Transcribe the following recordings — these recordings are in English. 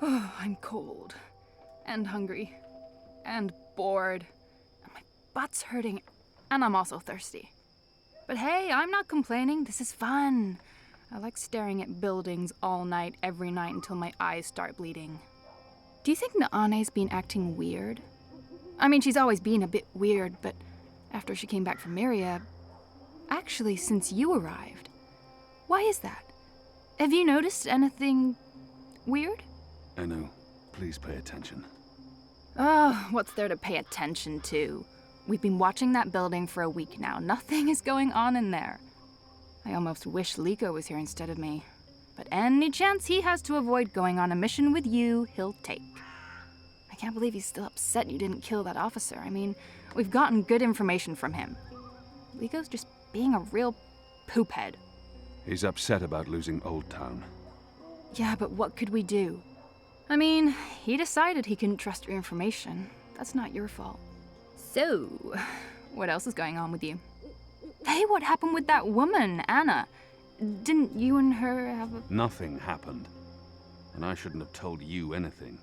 Oh, I'm cold. And hungry. And bored. And my butt's hurting. And I'm also thirsty. But hey, I'm not complaining. This is fun. I like staring at buildings all night, every night, until my eyes start bleeding. Do you think Naane's been acting weird? I mean, she's always been a bit weird, but after she came back from Myria... Actually, since you arrived. Why is that? Have you noticed anything... weird? Anu, please pay attention. Oh, what's there to pay attention to? We've been watching that building for a week now. Nothing is going on in there. I almost wish Liko was here instead of me. But any chance he has to avoid going on a mission with you, he'll take. I can't believe he's still upset you didn't kill that officer. I mean, we've gotten good information from him. Liko's just being a real poophead. He's upset about losing Old Town. Yeah, but what could we do? I mean, he decided he couldn't trust your information. That's not your fault. So, what else is going on with you? Hey, what happened with that woman, Anna? Didn't you and her have a... Nothing happened. And I shouldn't have told you anything.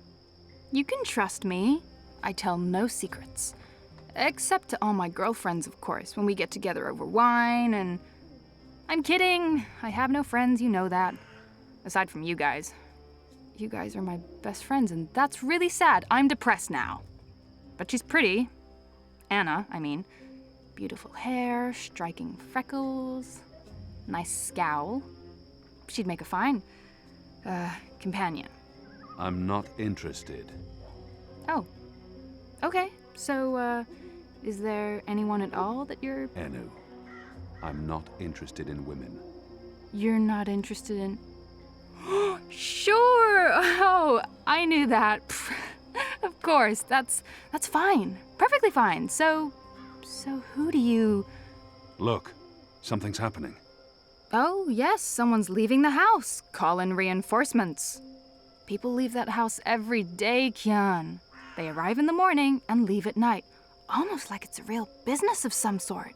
You can trust me. I tell no secrets. Except to all my girlfriends, of course, when we get together over wine and... I'm kidding. I have no friends, you know that. Aside from you guys. You guys are my best friends, and that's really sad. I'm depressed now. But she's pretty. Anna, I mean. Beautiful hair, striking freckles, nice scowl. She'd make a fine, companion. I'm not interested. Oh. Okay, so, is there anyone at all that you're... Anu, I'm not interested in women. You're not interested in... Sure! Oh, I knew that. Of course, that's fine. Perfectly fine. So who do you... Look, something's happening. Oh, yes, someone's leaving the house. Call in reinforcements. People leave that house every day, Kian. They arrive in the morning and leave at night. Almost like it's a real business of some sort.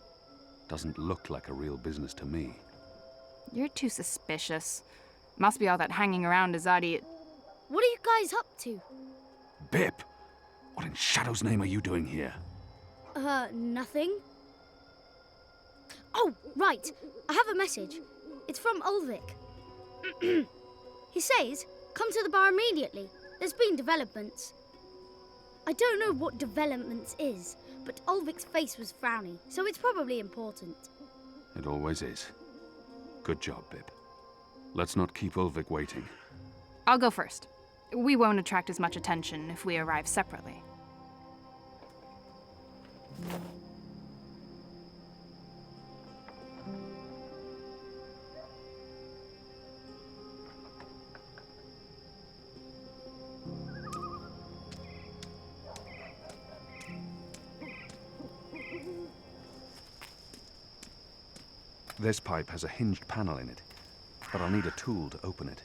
Doesn't look like a real business to me. You're too suspicious. Must be all that hanging around Azadi. What are you guys up to? Bip! What in Shadow's name are you doing here? Nothing. Oh, right. I have a message. It's from Ulvik. He says, come to the bar immediately. There's been developments. I don't know what developments is, but Ulvik's face was frowny, so it's probably important. It always is. Good job, Bip. Let's not keep Ulvik waiting. I'll go first. We won't attract as much attention if we arrive separately. This pipe has a hinged panel in it, but I'll need a tool to open it.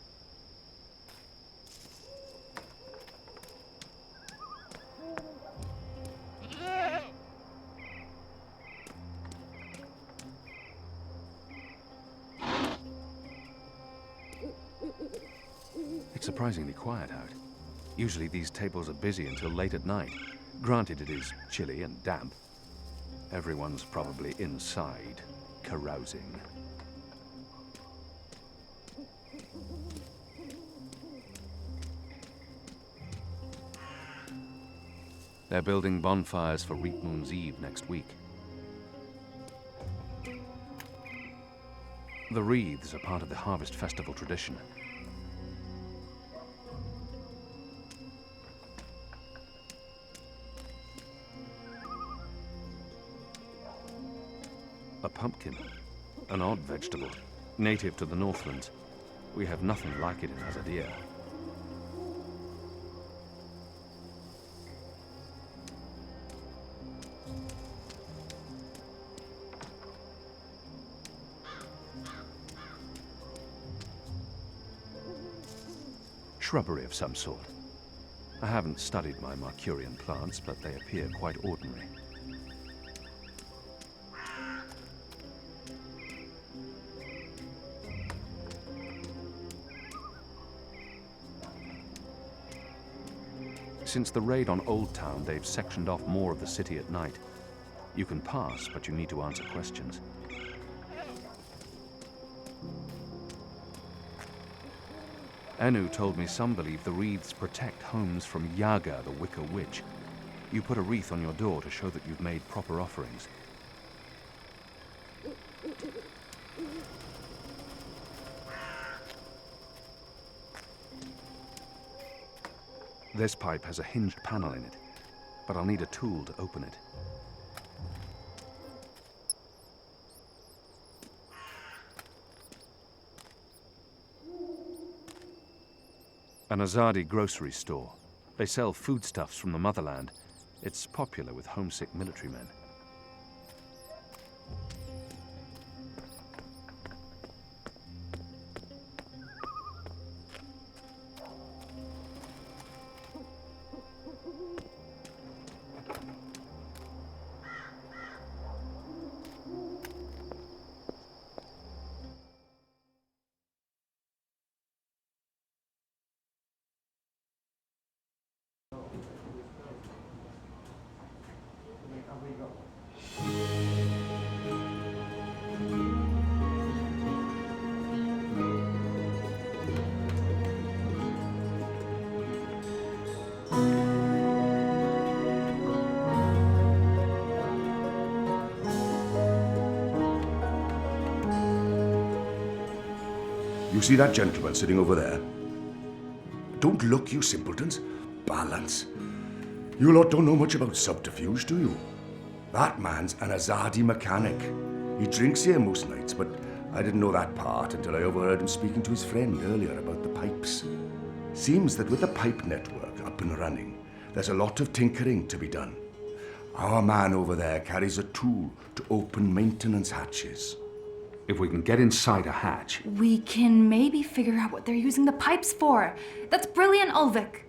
It's surprisingly quiet out. Usually these tables are busy until late at night. Granted, it is chilly and damp. Everyone's probably inside, carousing. They're building bonfires for Reap Moon's Eve next week. The wreaths are part of the Harvest Festival tradition. A pumpkin, an odd vegetable, native to the Northlands. We have nothing like it in Azadir. Shrubbery of some sort. I haven't studied my Marcurian plants, but they appear quite ordinary. Since the raid on Old Town, they've sectioned off more of the city at night. You can pass, but you need to answer questions. Enu told me some believe the wreaths protect homes from Yaga, the Wicker Witch. You put a wreath on your door to show that you've made proper offerings. This pipe has a hinged panel in it, but I'll need a tool to open it. An Azadi grocery store. They sell foodstuffs from the motherland. It's popular with homesick military men. You see that gentleman sitting over there? Don't look, you simpletons. Balance. You lot don't know much about subterfuge, do you? That man's an Azadi mechanic. He drinks here most nights, but I didn't know that part until I overheard him speaking to his friend earlier about the pipes. Seems that with the pipe network up and running, there's a lot of tinkering to be done. Our man over there carries a tool to open maintenance hatches. If we can get inside a hatch... We can maybe figure out what they're using the pipes for. That's brilliant, Ulvik.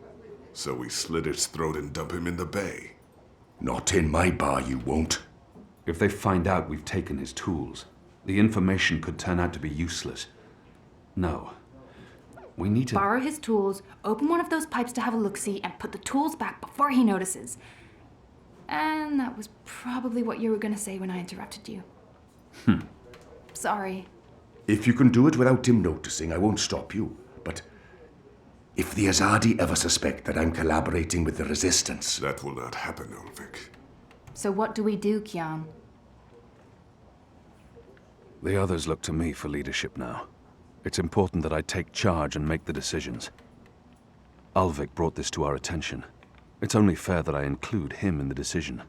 So we slit his throat and dump him in the bay. Not in my bar, you won't. If they find out we've taken his tools, the information could turn out to be useless. No. We need to... Borrow his tools, open one of those pipes to have a look-see, and put the tools back before he notices. And that was probably what you were going to say when I interrupted you. Sorry. If you can do it without him noticing, I won't stop you. But if the Azadi ever suspect that I'm collaborating with the Resistance... That will not happen, Ulvik. So what do we do, Kian? The others look to me for leadership now. It's important that I take charge and make the decisions. Ulvik brought this to our attention. It's only fair that I include him in the decision.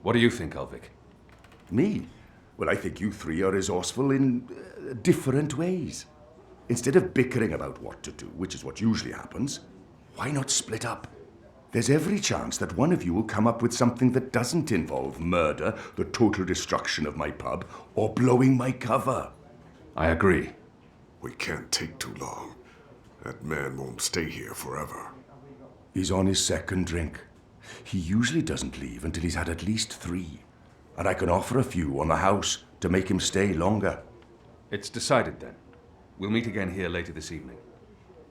What do you think, Ulvik? Me? Well, I think you three are resourceful in different ways. Instead of bickering about what to do, which is what usually happens, why not split up? There's every chance that one of you will come up with something that doesn't involve murder, the total destruction of my pub, or blowing my cover. I agree. We can't take too long. That man won't stay here forever. He's on his second drink. He usually doesn't leave until he's had at least 3. And I can offer a few on the house to make him stay longer. It's decided then. We'll meet again here later this evening.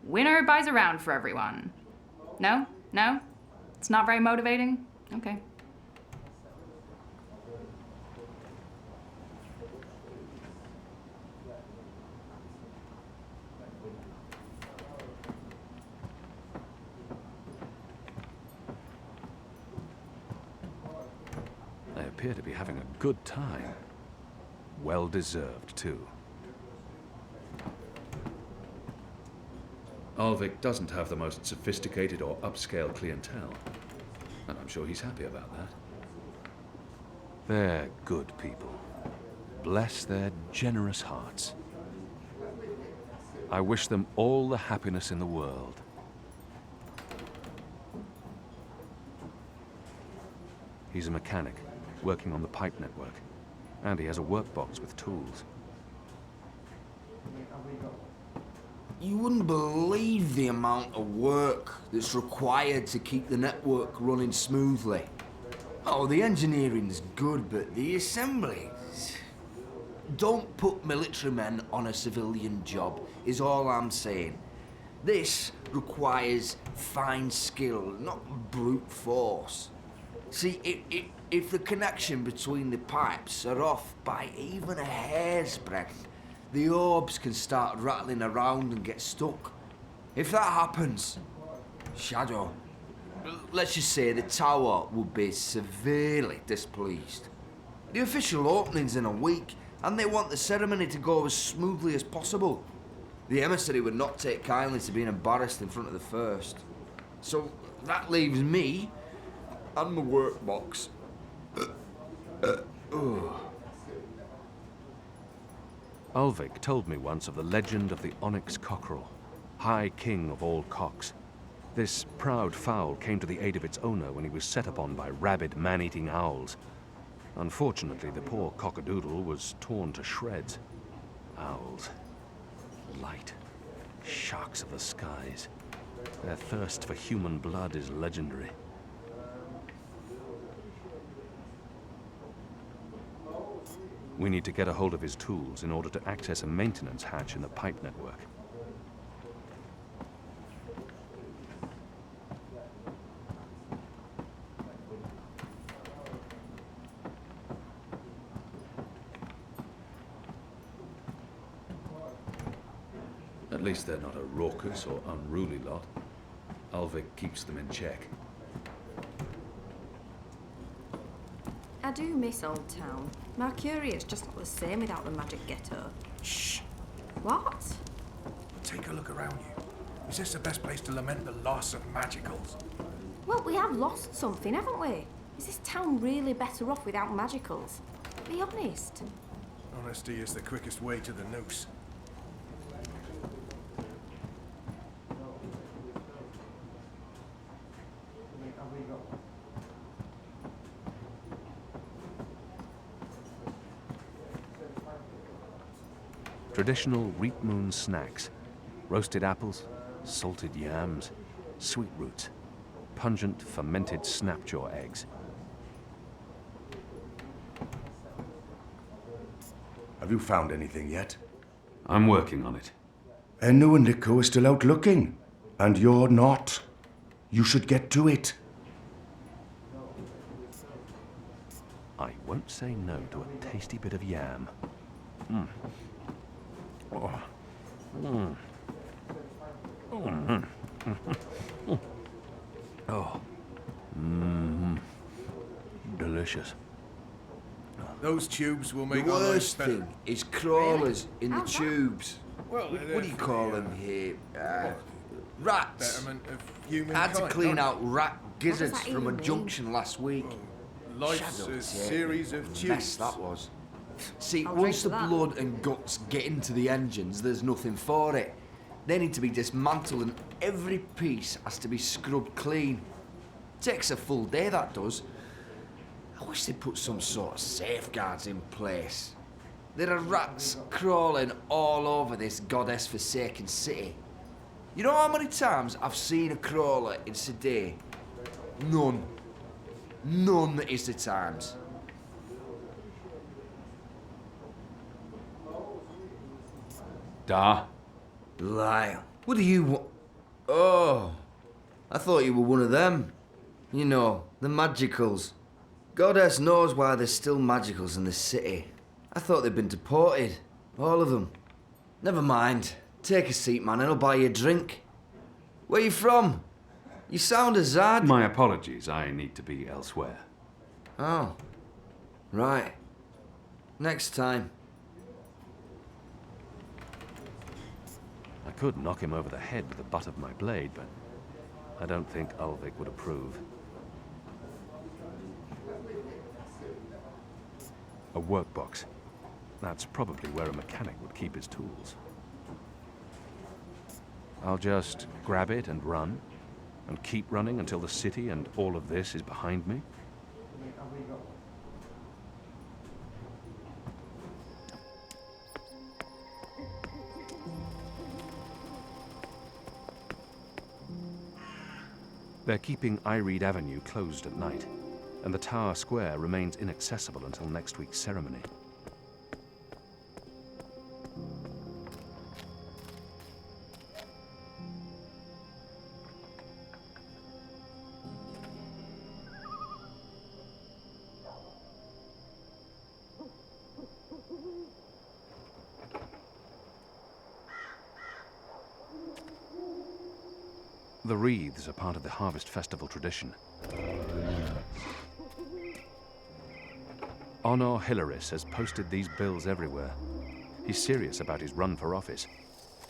Winner buys around for everyone. No? No? It's not very motivating? Okay. They appear to be having a good time. Well deserved, too. Ulvik doesn't have the most sophisticated or upscale clientele, and I'm sure he's happy about that. They're good people. Bless their generous hearts. I wish them all the happiness in the world. He's a mechanic, working on the pipe network, and he has a workbox with tools. You wouldn't believe the amount of work that's required to keep the network running smoothly. Oh, the engineering's good, but the assembly... Don't put military men on a civilian job, is all I'm saying. This requires fine skill, not brute force. See, if the connection between the pipes are off by even a hair's breadth, the orbs can start rattling around and get stuck. If that happens, Shadow, let's just say the tower would be severely displeased. The official opening's in a week, and they want the ceremony to go as smoothly as possible. The emissary would not take kindly to being embarrassed in front of the first. So that leaves me and my workbox. Ulvik told me once of the legend of the Onyx Cockerel, High King of all cocks. This proud fowl came to the aid of its owner when he was set upon by rabid man-eating owls. Unfortunately, the poor cockadoodle was torn to shreds. Owls. Light. Sharks of the skies. Their thirst for human blood is legendary. We need to get a hold of his tools in order to access a maintenance hatch in the pipe network. At least they're not a raucous or unruly lot. Ulvik keeps them in check. I do miss Old Town. Mercuria's just not the same without the magic ghetto. Shh. What? Take a look around you. Is this the best place to lament the loss of magicals? Well, we have lost something, haven't we? Is this town really better off without magicals? Be honest. Honesty is the quickest way to the noose. Traditional Reap Moon snacks. Roasted apples, salted yams, sweet roots, pungent fermented snapjaw eggs. Have you found anything yet? I'm working on it. Enno and Nico are still out looking, and you're not. You should get to it. I won't say no to a tasty bit of yam. Mm. Oh. Mm. Mm. Oh. Mm. Delicious. Those tubes will make The our lives worst better. thing is crawlers in the How's that? tubes. Well, What do you call them here? Rats. Betterment of human I had to kind, clean not out rat gizzards that from a even mean? junction last week. life's Shadow, a yeah, series of the mess tubes. that was. See, I'll once the drink that. blood and guts get into the engines, there's nothing for it. They need to be dismantled and every piece has to be scrubbed clean. Takes a full day, that does. I wish they'd put some sort of safeguards in place. There are rats crawling all over this goddess-forsaken city. You know how many times I've seen a crawler in Sedeh? None. None is the times. Da. Lyle, what do you want? Oh, I thought you were one of them. You know, the magicals. Goddess knows why there's still magicals in the city. I thought they'd been deported. All of them. Never mind. Take a seat, man, and I'll buy you a drink. Where you from? You sound Azad. My apologies, I need to be elsewhere. Oh, right. Next time. I could knock him over the head with the butt of my blade, but I don't think Ulvik would approve. A workbox. That's probably where a mechanic would keep his tools. I'll just grab it and run, and keep running until the city and all of this is behind me. They're keeping Ireed Avenue closed at night. and the tower square remains inaccessible until next week's ceremony. The wreaths are part of the Harvest Festival tradition. Honor Hilaris has posted these bills everywhere. He's serious about his run for office.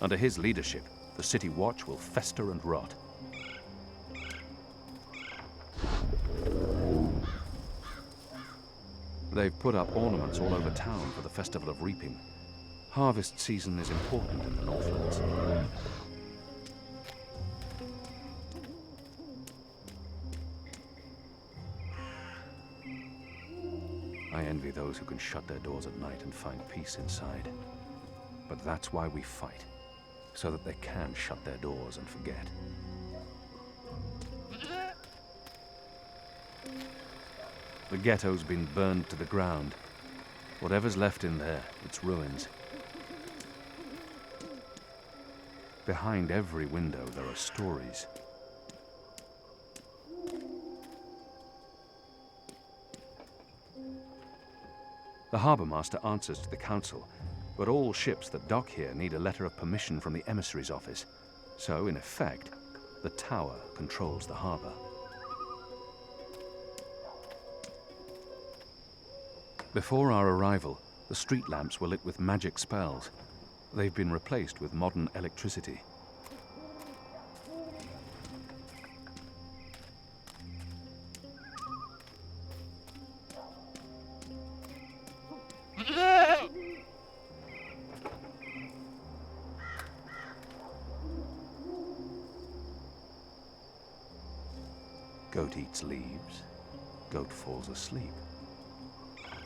Under his leadership, the City Watch will fester and rot. They've put up ornaments all over town for the Festival of Reaping. Harvest season is important in the Northlands. I envy those who can shut their doors at night and find peace inside. But that's why we fight, so that they can shut their doors and forget. The ghetto's been burned to the ground. Whatever's left in there, it's ruins. Behind every window, there are stories. The harbour master answers to the council, but all ships that dock here need a letter of permission from the emissary's office. So, in effect, the tower controls the harbour. Before our arrival, the street lamps were lit with magic spells. They've been replaced with modern electricity. Goat eats leaves, goat falls asleep.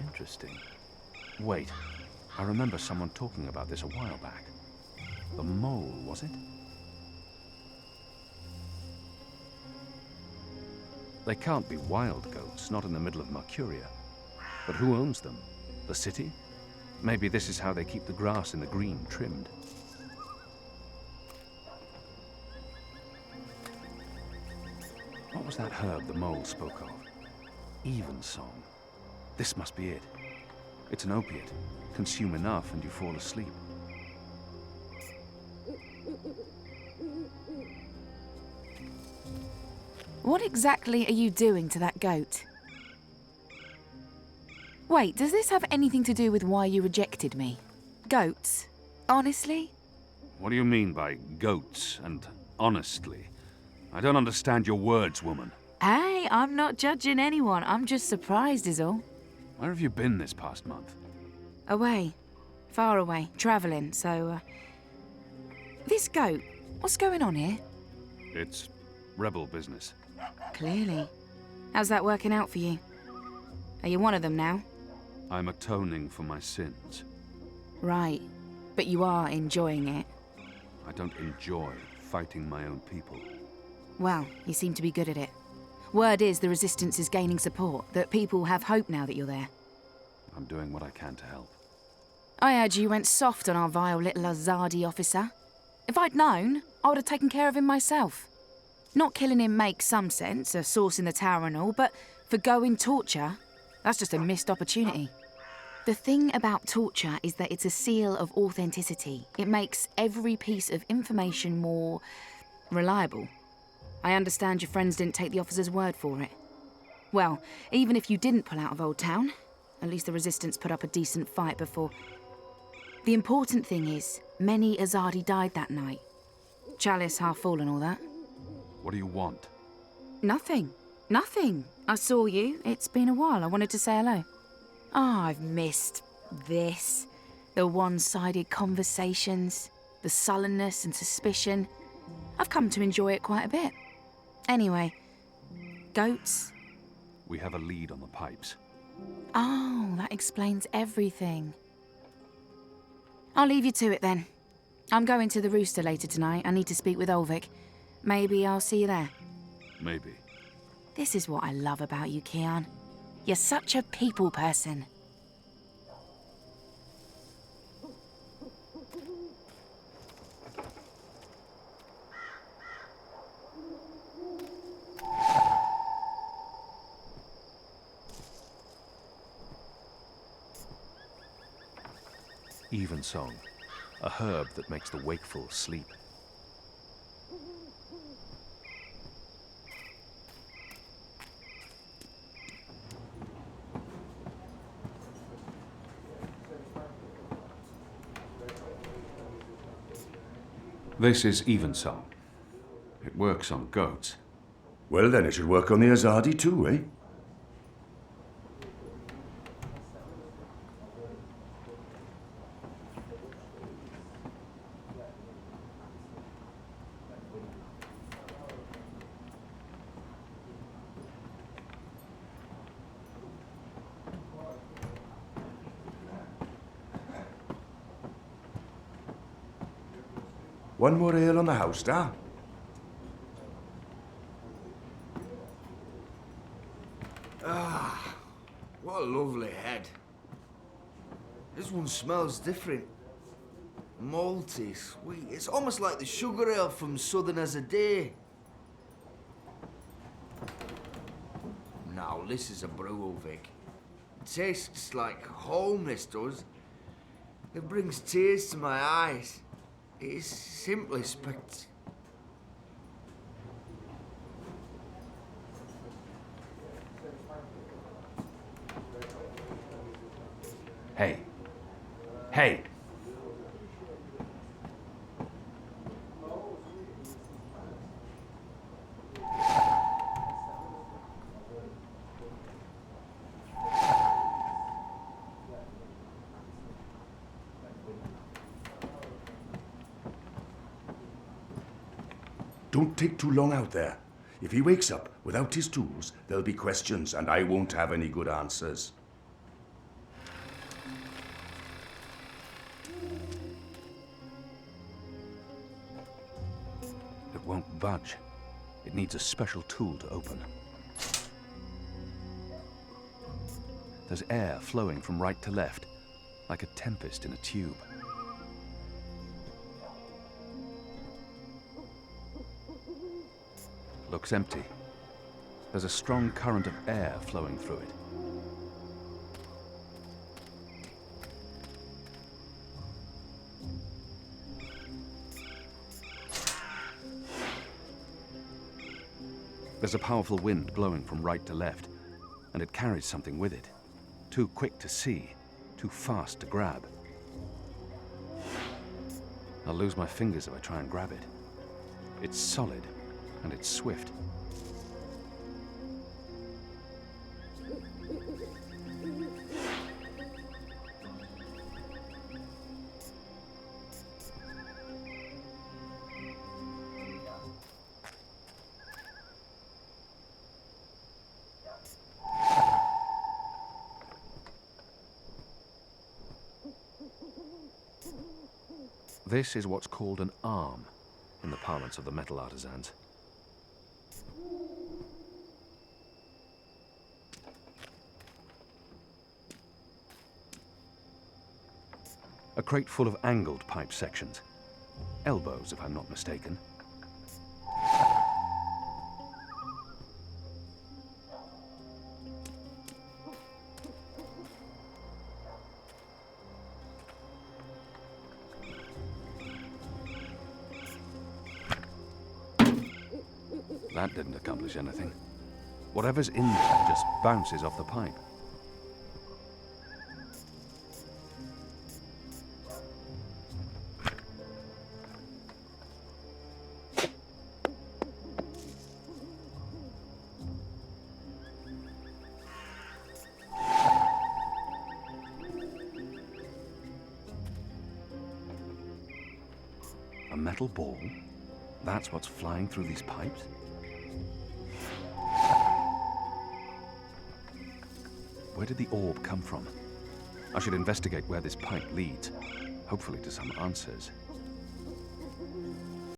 Interesting. Wait, I remember someone talking about this a while back. The mole, was it? They can't be wild goats, not in the middle of Mercuria. But who owns them? The city? Maybe this is how they keep the grass in the green trimmed. What was that herb the mole spoke of? Evensong. This must be it. It's an opiate. Consume enough and you fall asleep. What exactly are you doing to that goat? Wait, does this have anything to do with why you rejected me? Goats? Honestly? What do you mean by goats and honestly? I don't understand your words, woman. Hey, I'm not judging anyone. I'm just surprised is all. Where have you been this past month? Away. Far away. Travelling, so, This goat, what's going on here? It's rebel business. Clearly. How's that working out for you? Are you one of them now? I'm atoning for my sins. Right. But you are enjoying it. I don't enjoy fighting my own people. Well, you seem to be good at it. Word is the Resistance is gaining support, that people have hope now that you're there. I'm doing what I can to help. I heard you went soft on our vile little Azadi officer. If I'd known, I would have taken care of him myself. Not killing him makes some sense, a source in the tower and all, but for going torture, that's just a missed opportunity. The thing about torture is that it's a seal of authenticity. It makes every piece of information more reliable. I understand your friends didn't take the officer's word for it. Well, even if you didn't pull out of Old Town, at least the Resistance put up a decent fight before. The important thing is, many Azadi died that night. Chalice half full and all that. What do you want? Nothing. Nothing. I saw you. It's been a while. I wanted to say hello. Oh, I've missed this. The one-sided conversations, the sullenness and suspicion. I've come to enjoy it quite a bit. Anyway, goats? We have a lead on the pipes. Oh, that explains everything. I'll leave you to it then. I'm going to the Rooster later tonight. I need to speak with Ulvik. Maybe I'll see you there. Maybe. This is what I love about you, Kian. You're such a people person. Evensong, a herb that makes the wakeful sleep. This is Evensong. It works on goats. Well, then it should work on the Azadi too, eh? One more ale on the house, da? What a lovely head. This one smells different. Malty, sweet. It's almost like the sugar ale from Southern as a Day. Now, this is a brew, Vic. It tastes like home, this does. It brings tears to my eyes. It is simply spectacular. Hey. Hey! Don't take too long out there. If he wakes up without his tools, there'll be questions, and I won't have any good answers. It won't budge. It needs a special tool to open. There's air flowing from right to left, like a tempest in a tube. Looks empty. There's a strong current of air flowing through it. There's a powerful wind blowing from right to left, and it carries something with it. Too quick to see, too fast to grab. I'll lose my fingers if I try and grab it. It's solid, and it's swift. This is what's called an arm in the parlance of the metal artisans. A crate full of angled pipe sections. Elbows, if I'm not mistaken. That didn't accomplish anything. Whatever's in there just bounces off the pipe. A metal ball? That's what's flying through these pipes? Where did the orb come from? I should investigate where this pipe leads, hopefully to some answers.